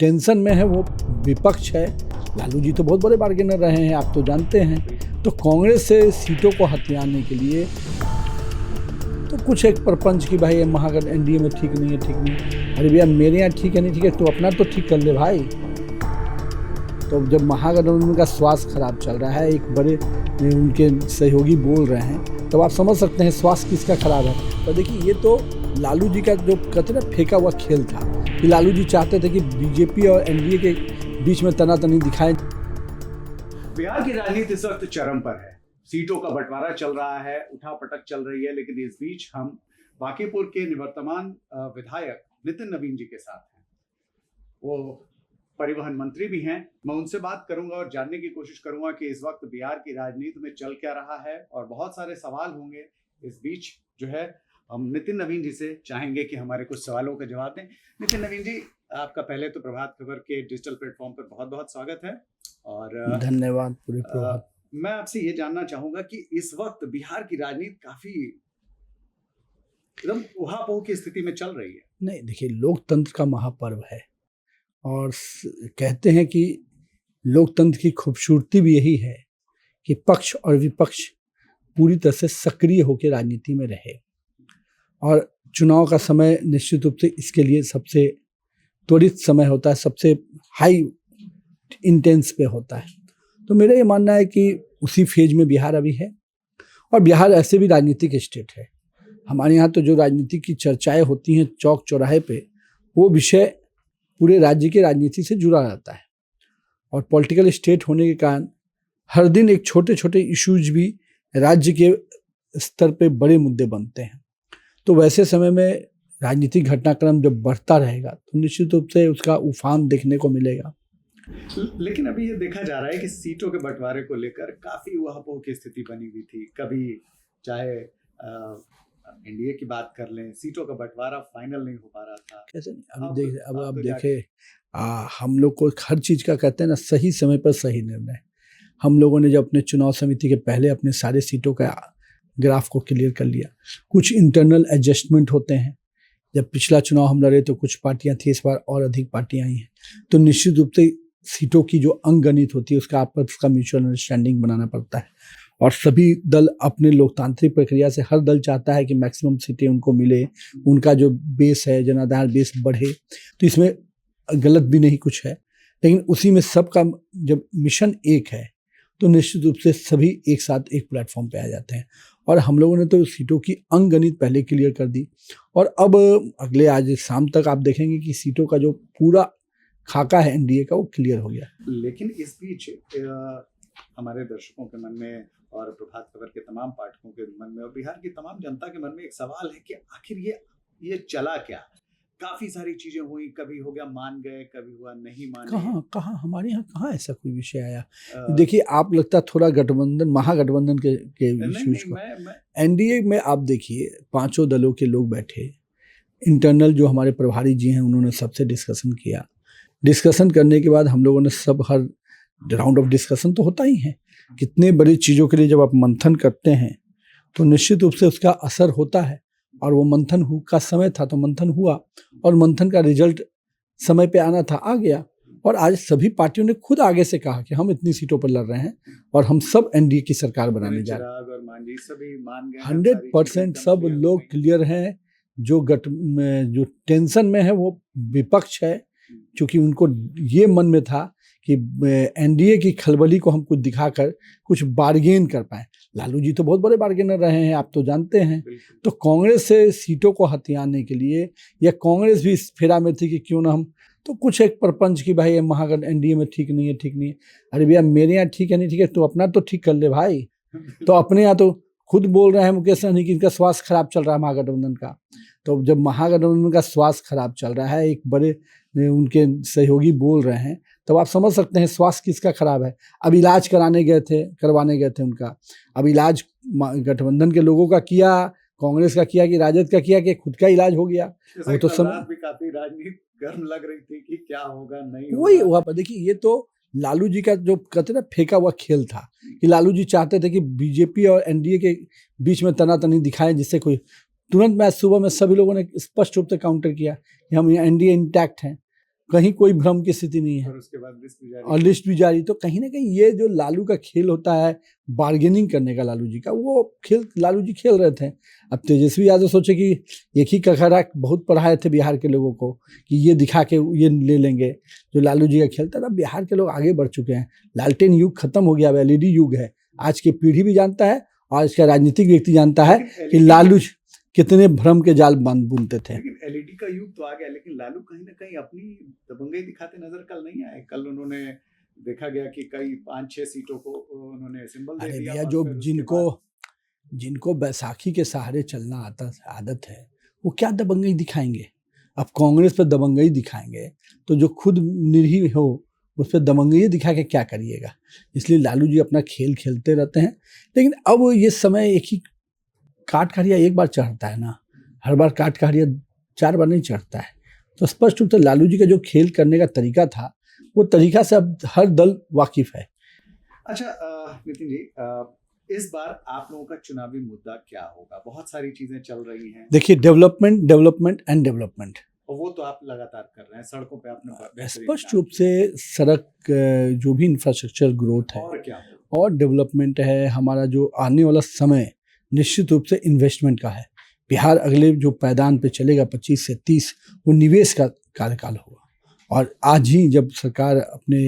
Tension में है वो विपक्ष है। लालू जी तो बहुत बड़े बार्गेनर रहे हैं, आप तो जानते हैं। तो कांग्रेस से सीटों को हथियाने के लिए तो कुछ एक प्रपंच की भाई महागठ एनडीए में ठीक नहीं है। अरे भैया मेरे यहाँ ठीक है नहीं ठीक है, तो अपना तो ठीक कर ले भाई। तो जब महागठबंधन का स्वास्थ्य खराब चल रहा है, एक बड़े उनके सहयोगी बोल रहे हैं, तब आप समझ सकते हैं स्वास्थ्य किसका खराब है। तो देखिए ये तो लालू जी का जो कहते ना फेंका हुआ खेल था कि लालू जी चाहते थे कि बीजेपी और एनडीए के बीच में तनातनी दिखाएं। बिहार की राजनीति इस वक्त चरम पर है। सीटों का बंटवारा चल रहा है, उठापटक चल रही है, लेकिन इस बीच हम बांकीपुर के निवर्तमान विधायक नितिन नवीन जी के साथ हैं। वो परिवहन मंत्री भी हैं। मैं उनसे बात करूंगा और जानने की कोशिश करूंगा कि इस वक्त बिहार की राजनीति में चल क्या रहा है, और बहुत सारे सवाल होंगे। इस बीच जो है हम नितिन नवीन जी से चाहेंगे कि हमारे कुछ सवालों का जवाब दें। नितिन नवीन जी, आपका पहले तो प्रभात खबर के डिजिटल प्लेटफॉर्म पर बहुत बहुत स्वागत है। और धन्यवाद। पूरे प्रभात। मैं आपसे ये जानना चाहूंगा कि इस वक्त बिहार की राजनीति काफी एकदम उहापोह की स्थिति में चल रही है। नहीं देखिए, लोकतंत्र का महापर्व है और कहते हैं कि लोकतंत्र की खूबसूरती भी यही है कि पक्ष और विपक्ष पूरी तरह से सक्रिय होकर राजनीति में रहे, और चुनाव का समय निश्चित रूप से इसके लिए सबसे त्वरित समय होता है, सबसे हाई इंटेंस पे होता है। तो मेरा ये मानना है कि उसी फेज में बिहार अभी है, और बिहार ऐसे भी राजनीतिक स्टेट है। हमारे यहाँ तो जो राजनीति की चर्चाएं होती हैं चौक चौराहे पे, वो विषय पूरे राज्य की राजनीति से जुड़ा रहता है, और पॉलिटिकल स्टेट होने के कारण हर दिन एक छोटे छोटे इश्यूज भी राज्य के स्तर पे बड़े मुद्दे बनते हैं। तो वैसे समय में राजनीतिक घटनाक्रम जब बढ़ता रहेगा तो निश्चित रूप से उसका उफान देखने को मिलेगा। लेकिन अभी ये देखा जा रहा है कि सीटों के बंटवारे को लेकर काफी उहापोह की स्थिति बनी हुई थी। कभी चाहे एनडीए की बात कर लें, सीटों का बंटवारा फाइनल नहीं हो पा रहा था। कैसे नहीं, अब आप देखें, हम लोग को हर चीज का कहते हैं ना, सही समय पर सही निर्णय। हम लोगों ने जब अपने चुनाव समिति के पहले अपने सारे सीटों का ग्राफ को क्लियर कर लिया। कुछ इंटरनल एडजस्टमेंट होते हैं। जब पिछला चुनाव हम लड़े तो कुछ पार्टियां थी, इस बार और अधिक पार्टियां आई हैं। तो निश्चित रूप से सीटों की जो अंकगणित होती है उसका आपस का म्यूचुअल अंडरस्टैंडिंग बनाना पड़ता है, और सभी दल अपने लोकतांत्रिक प्रक्रिया से, हर दल चाहता है कि मैक्सिमम सीटें उनको मिले, उनका जो बेस है, जनाधार बेस बढ़े। तो इसमें गलत भी नहीं कुछ है, लेकिन उसी में सबका जब मिशन एक है तो निश्चित रूप से सभी एक साथ एक प्लेटफॉर्म पे आ जाते हैं। और हम लोगों ने तो सीटों की अंकगणित पहले क्लियर कर दी, और अब अगले आज शाम तक आप देखेंगे कि सीटों का जो पूरा खाका है एनडीए का वो क्लियर हो गया। लेकिन इस बीच हमारे दर्शकों के मन में और प्रभात खबर के तमाम पाठकों के मन में और बिहार की तमाम जनता के मन में एक सवाल है कि आखिर ये चला क्या। काफी सारी चीजें हुई, कभी हो गया मान गए, कभी हुआ नहीं माने। कहाँ हमारे यहाँ कहाँ ऐसा कोई विषय आया। देखिए, आप लगता थोड़ा गठबंधन महागठबंधन के इश्यूज को, एनडीए में आप देखिए 5 दलों के लोग बैठे, इंटरनल जो हमारे प्रभारी जी हैं उन्होंने सबसे डिस्कशन किया। डिस्कशन करने के बाद हम लोगों ने सब, हर राउंड ऑफ डिस्कशन तो होता ही है, कितने बड़ी चीज़ों के लिए जब आप मंथन करते हैं तो निश्चित रूप से उसका असर होता है। और वो मंथन का समय था तो मंथन हुआ, और मंथन का रिजल्ट समय पे आना था, आ गया। और आज सभी पार्टियों ने खुद आगे से कहा कि हम इतनी सीटों पर लड़ रहे हैं और हम सब एनडीए की सरकार बनाने जा रहे हैं। 100% सब लोग क्लियर हैं। जो टेंशन में है वो विपक्ष है, क्योंकि उनको ये मन में था कि एनडीए की खलबली को हम कुछ दिखाकर कुछ बार्गेन कर पाए। लालू जी तो बहुत बड़े बार्गेनर रहे हैं, आप तो जानते हैं। तो कांग्रेस से सीटों को हथियाने के लिए, या कांग्रेस भी इस फेरा में थी कि क्यों ना हम, तो कुछ एक प्रपंच की भाई महागठ एनडीए में ठीक नहीं है। अरे भैया मेरे यहाँ ठीक है नहीं ठीक है, तो अपना तो ठीक कर ले भाई। तो अपने यहाँ तो खुद बोल रहे हैं मुकेश सहनी कि इनका स्वास्थ्य खराब चल रहा है महागठबंधन का। तो जब महागठबंधन का स्वास्थ्य खराब चल रहा है, एक बड़े उनके सहयोगी बोल रहे हैं, तब आप समझ सकते हैं स्वास्थ्य किसका खराब है। अब इलाज करवाने गए थे उनका। अब इलाज गठबंधन के लोगों का किया, कांग्रेस का किया कि राजद का किया, कि खुद का इलाज हो गया। वो तो भी काफी राजनीति गर्म लग रही थी कि क्या होगा नहीं होगा। वही हुआ। देखिए, ये तो लालू जी का जो कहते ना फेंका हुआ खेल था कि लालू जी चाहते थे कि बीजेपी और एनडीए के बीच में तनातनी दिखाएं, जिससे कोई तुरंत। मैं सुबह में सभी लोगों ने स्पष्ट रूप से काउंटर किया कि हम यहाँ एनडीए इंटैक्ट हैं। कहीं कोई भ्रम की स्थिति नहीं है और उसके बाद लिस्ट भी जारी और लिस्ट भी जारी। तो कहीं ना कहीं ये जो लालू का खेल होता है बार्गेनिंग करने का लालू जी का, वो खेल लालू जी खेल रहे थे। अब तेजस्वी यादव सोचे कि एक ही कखरा बहुत पढ़ाए थे बिहार के लोगों को कि ये दिखा के ये ले लेंगे। जो लालू जी का खेल था, बिहार के लोग आगे बढ़ चुके हैं। लालटेन युग खत्म हो गया, LED युग है। आज की पीढ़ी भी जानता है और आज का राजनीतिक व्यक्ति जानता है कि लालू कितने भ्रम के जाल बुनते थे। लेकिन LED का युग तो आ गया, लेकिन लालू कहीं ना कहीं अपनी दबंगई दिखाते नजर कल नहीं आए। कल उन्होंने देखा गया कि कई 5-6 सीटों को उन्होंने सिंबल दे दिया। भैया, जो जिनको बैसाखी के सहारे चलना आदत है, वो क्या दबंगई दिखाएंगे? अब कांग्रेस पर दबंगई दिखाएंगे तो जो खुद निरीह हो उस पर दबंगई दिखा के क्या करिएगा? इसलिए लालू जी अपना खेल खेलते रहते हैं। लेकिन अब ये समय एक ही काट कारिया एक बार चढ़ता है ना, हर बार काट कारिया 4 बार नहीं चढ़ता है। तो स्पष्ट रूप से लालू जी का जो खेल करने का तरीका था, वो तरीका से अब हर दल वाकिफ है। अच्छा नितिन जी, इस बार आप लोगों का चुनावी मुद्दा क्या होगा? बहुत सारी चीजें चल रही हैं। देखिए, डेवलपमेंट एंड डेवलपमेंट, और वो तो आप लगातार कर रहे हैं। सड़कों पे आपने स्पष्ट रूप से सड़क, जो भी इंफ्रास्ट्रक्चर ग्रोथ है और क्या और डेवलपमेंट है। हमारा जो आने वाला समय निश्चित रूप से इन्वेस्टमेंट का है। बिहार अगले जो पैदान पे चलेगा 25 से 30, वो निवेश का कार्यकाल होगा। और आज ही जब सरकार अपने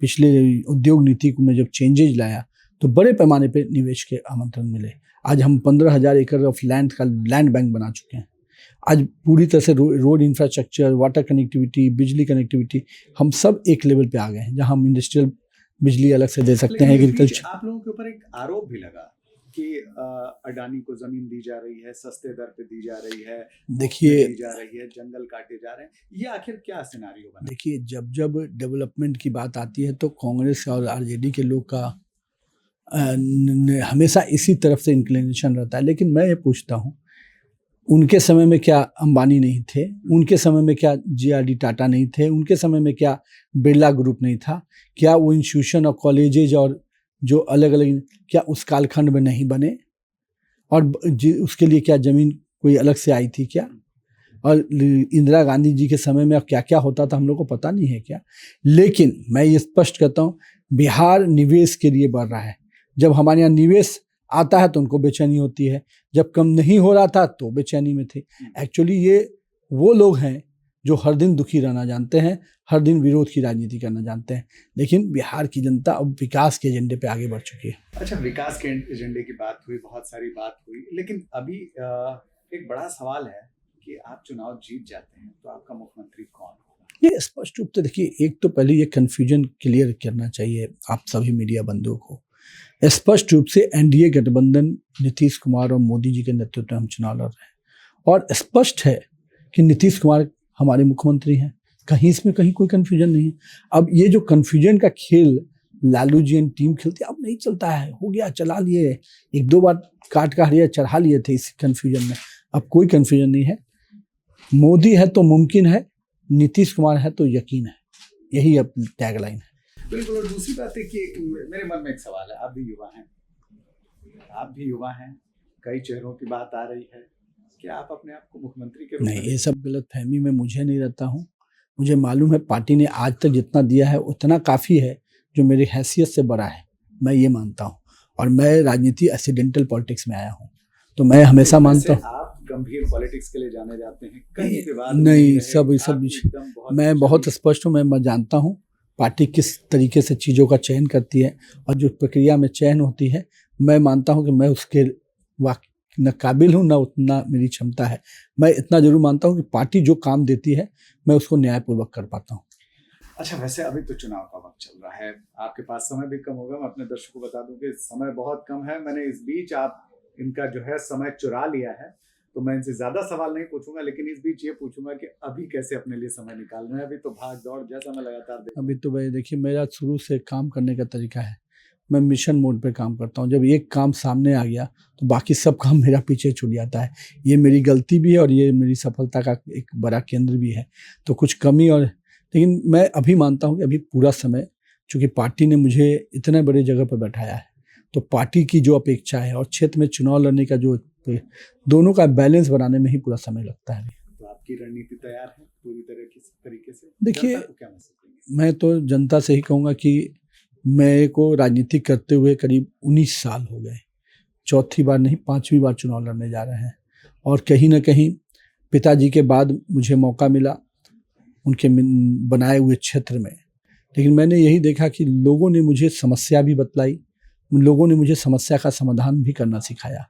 पिछले उद्योग नीति में जब चेंजेज लाया, तो बड़े पैमाने पे निवेश के आमंत्रण मिले। आज हम 15,000 एकड़ ऑफ लैंड का लैंड बैंक बना चुके हैं। आज पूरी तरह से रोड इंफ्रास्ट्रक्चर, वाटर कनेक्टिविटी, बिजली कनेक्टिविटी, हम सब एक लेवल पे आ गए हैं, जहां हम इंडस्ट्रियल बिजली अलग से दे सकते हैं। एग्रीकल्चर, आप लोगों के ऊपर एक आरोप भी लगा कि अडानी को जमीन दी जा रही है, सस्ते दर पे दी जा रही है, देखिए दी जा रही है, जंगल काटे जा रहे हैं। ये आखिर क्या सिनेरियो बना? देखिए, जब जब डेवलपमेंट की बात आती है तो कांग्रेस और आरजेडी के लोग का हमेशा इसी तरफ से इंक्लिनेशन रहता है। लेकिन मैं ये पूछता हूँ, उनके समय में क्या अंबानी नहीं थे? उनके समय में क्या JRD टाटा नहीं थे? उनके समय में क्या बिरला ग्रुप नहीं था? क्या वो इंस्टीट्यूशन और कॉलेजेज और जो अलग अलग, क्या उस कालखंड में नहीं बने? और उसके लिए क्या जमीन कोई अलग से आई थी क्या? और इंदिरा गांधी जी के समय में क्या क्या होता था हम लोग को पता नहीं है क्या? लेकिन मैं ये स्पष्ट करता हूँ, बिहार निवेश के लिए बढ़ रहा है। जब हमारे यहाँ निवेश आता है तो उनको बेचैनी होती है, जब कम नहीं हो रहा था तो बेचैनी में थे। एक्चुअली ये वो लोग हैं जो हर दिन दुखी रहना जानते हैं, हर दिन विरोध की राजनीति करना जानते हैं। लेकिन बिहार की जनता अब विकास के एजेंडे पे आगे बढ़ चुकी है। अच्छा, विकास के एजेंडे की बात हुई, बहुत सारी बात हुई, लेकिन अभी एक बड़ा सवाल है कि आप चुनाव जीत जाते हैं तो आपका मुख्यमंत्री कौन होगा? ये स्पष्ट रूप से देखिए, एक तो पहले ये कन्फ्यूजन क्लियर करना चाहिए आप सभी मीडिया बंधुओं को। स्पष्ट रूप से एनडीए गठबंधन नीतीश कुमार और मोदी जी के नेतृत्व में हम चुनाव लड़ रहे हैं और स्पष्ट है कि नीतीश कुमार हमारे मुख्यमंत्री हैं। कहीं इसमें कहीं कोई कन्फ्यूजन नहीं है। अब ये जो कन्फ्यूजन का खेल लालू जी एंड टीम खेलती है, अब नहीं चलता है, हो गया, चला लिए, 1-2 बार काट कारिया चढ़ा लिए थे इस कन्फ्यूजन में। अब कोई कन्फ्यूजन नहीं है। मोदी है तो मुमकिन है, नीतीश कुमार है तो यकीन है, यही अब टैगलाइन है। बिल्कुल। और दूसरी बात है कि मेरे मन में एक सवाल है, आप भी युवा हैं, कई चेहरों की बात आ रही है, क्या आप अपने आप को मुख्यमंत्री के रूप में? नहीं, ये सब गलतफहमी में मुझे नहीं रहता हूँ। मुझे मालूम है पार्टी ने आज तक जितना दिया है उतना काफ़ी है, जो मेरी हैसियत से बड़ा है, मैं ये मानता हूँ। और मैं राजनीति एक्सीडेंटल पॉलिटिक्स में आया हूँ, तो मैं हमेशा मानता हूँ। आप गंभीर पॉलिटिक्स के लिए जाने जाते हैं, कहीं विवाद नहीं, सब मैं बहुत स्पष्ट हूँ। मैं जानता हूँ पार्टी किस तरीके से चीज़ों का चयन करती है और जो प्रक्रिया में चयन होती है, मैं मानता हूँ कि मैं उसके न काबिल हूँ, न उतना मेरी क्षमता है। मैं इतना जरूर मानता हूँ कि पार्टी जो काम देती है मैं उसको न्यायपूर्वक कर पाता हूँ। अच्छा, वैसे अभी तो चुनाव का वक्त चल रहा है, आपके पास समय भी कम होगा। मैं अपने दर्शकों को बता दूं कि समय बहुत कम है। मैंने इस बीच आप इनका जो है समय चुरा लिया है, तो मैं इनसे ज्यादा सवाल नहीं पूछूंगा, लेकिन इस बीच ये पूछूंगा कि अभी कैसे अपने लिए समय निकाल रहे हैं। अभी तो भाग दौड़ जैसा मैं लगातार अभी तो भाई देखिए, मेरा शुरू से काम करने का तरीका है, मैं मिशन मोड पे काम करता हूँ। जब एक काम सामने आ गया तो बाकी सब काम मेरा पीछे छूट जाता है। ये मेरी गलती भी है और ये मेरी सफलता का एक बड़ा केंद्र भी है। तो कुछ कमी और, लेकिन मैं अभी मानता हूँ कि अभी पूरा समय, चूँकि पार्टी ने मुझे इतने बड़े जगह पर बैठाया है, तो पार्टी की जो अपेक्षा है और क्षेत्र में चुनाव लड़ने का जो, दोनों का बैलेंस बनाने में ही पूरा समय लगता है। तो आपकी आपकी रणनीति तैयार है पूरी तरीके से? देखिए, जनता को क्या मैसेज देंगे? मैं तो जनता से ही कहूँगा कि मेरे को राजनीति करते हुए करीब 19 साल हो गए, चौथी बार नहीं 5वीं बार चुनाव लड़ने जा रहे हैं, और कहीं ना कहीं पिताजी के बाद मुझे मौका मिला उनके बनाए हुए क्षेत्र में, लेकिन मैंने यही देखा कि लोगों ने मुझे समस्या भी बतलाई, लोगों ने मुझे समस्या का समाधान भी करना सिखाया।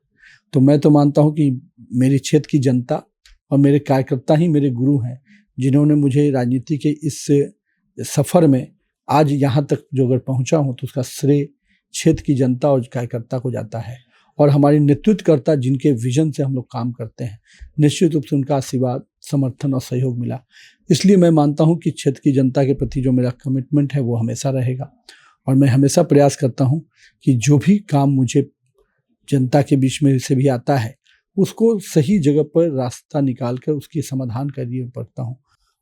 तो मैं तो मानता हूँ कि मेरे क्षेत्र की जनता और मेरे कार्यकर्ता ही मेरे गुरु हैं, जिन्होंने मुझे राजनीति के इस सफ़र में आज यहाँ तक जो अगर पहुँचा हूँ तो उसका श्रेय क्षेत्र की जनता और कार्यकर्ता को जाता है। और हमारे नेतृत्वकर्ता जिनके विजन से हम लोग काम करते हैं, निश्चित रूप से उनका आशीर्वाद, समर्थन और सहयोग मिला। इसलिए मैं मानता हूँ कि क्षेत्र की जनता के प्रति जो मेरा कमिटमेंट है वो हमेशा रहेगा, और मैं हमेशा प्रयास करता हूँ कि जो भी काम मुझे जनता के बीच में से भी आता है उसको सही जगह पर रास्ता निकाल कर उसकी समाधान करने पड़ता हूँ।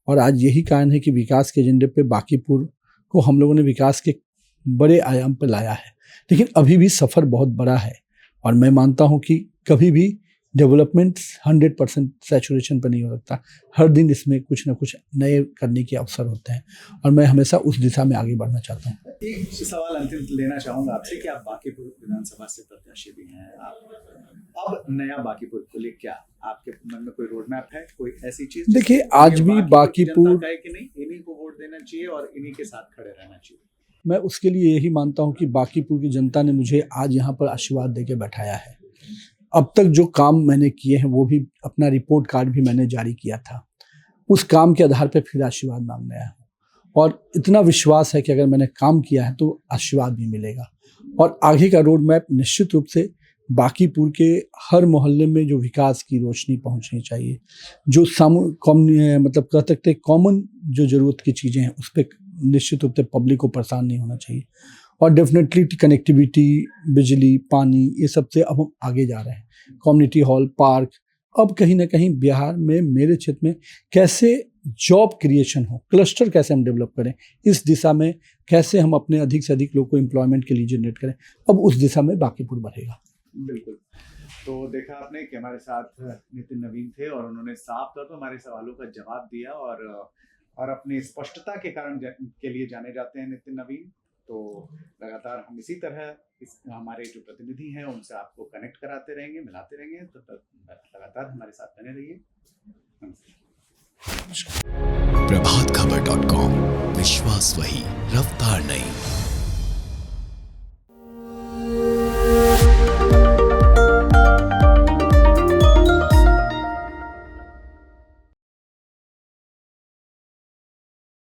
और आज यही कारण है कि विकास के एजेंडे पे बांकीपुर को हम लोगों ने विकास के बड़े आयाम पर लाया है, लेकिन अभी भी सफ़र बहुत बड़ा है। और मैं मानता हूँ कि कभी भी डेवलपमेंट 100% सैचुरेशन पर नहीं हो सकता, हर दिन इसमें कुछ ना कुछ नए करने के अवसर होते हैं, और मैं हमेशा उस दिशा में आगे बढ़ना चाहता हूँ। एक सवाल अंतिम लेना चाहूंगा आपसे कि आप बांकीपुर विधानसभा से प्रत्याशी भी हैं, आप अब नया बांकीपुर को लिए क्या आपके मन में कोई रोड मैप है, कोई ऐसी चीज? देखिए, आज भी बांकीपुर कि नहीं इन्हीं को वोट देना चाहिए और इन्हीं के साथ खड़े रहना चाहिए? मैं उसके लिए यही मानता हूँ कि बांकीपुर की जनता ने मुझे आज यहाँ पर आशीर्वाद देके बैठाया है। अब तक जो काम मैंने किए हैं वो भी, अपना रिपोर्ट कार्ड भी मैंने जारी किया था, उस काम के आधार पर फिर आशीर्वाद मांगने आया हूँ, और इतना विश्वास है कि अगर मैंने काम किया है तो आशीर्वाद भी मिलेगा। और आगे का रोड मैप निश्चित रूप से बांकीपुर के हर मोहल्ले में जो विकास की रोशनी पहुंचनी चाहिए, जो मतलब कह सकते कॉमन जो ज़रूरत की चीज़ें हैं उस पर निश्चित रूप से पब्लिक को परेशान नहीं होना चाहिए। और डेफिनेटली कनेक्टिविटी, बिजली, पानी, ये सब से अब हम आगे जा रहे हैं। कम्युनिटी हॉल, पार्क, अब कहीं ना कहीं बिहार में, मेरे क्षेत्र में कैसे जॉब क्रिएशन हो, क्लस्टर कैसे हम डेवलप करें, इस दिशा में कैसे हम अपने अधिक से अधिक लोग को एम्प्लॉयमेंट के लिए जनरेट करें, अब उस दिशा में बांकीपुर बढ़ेगा। बिल्कुल। तो देखा आपने कि हमारे साथ नितिन नवीन थे और उन्होंने साफ तौर पर हमारे सवालों का जवाब दिया, और अपनी स्पष्टता के कारण के लिए जाने जाते हैं नितिन नवीन। तो लगातार हम इसी तरह हमारे जो प्रतिनिधि हैं उनसे आपको कनेक्ट कराते रहेंगे, मिलाते रहेंगे, तो लगातार हमारे साथ बने रहिए। प्रभातखबर.com, विश्वास वही, रफ्तार नहीं।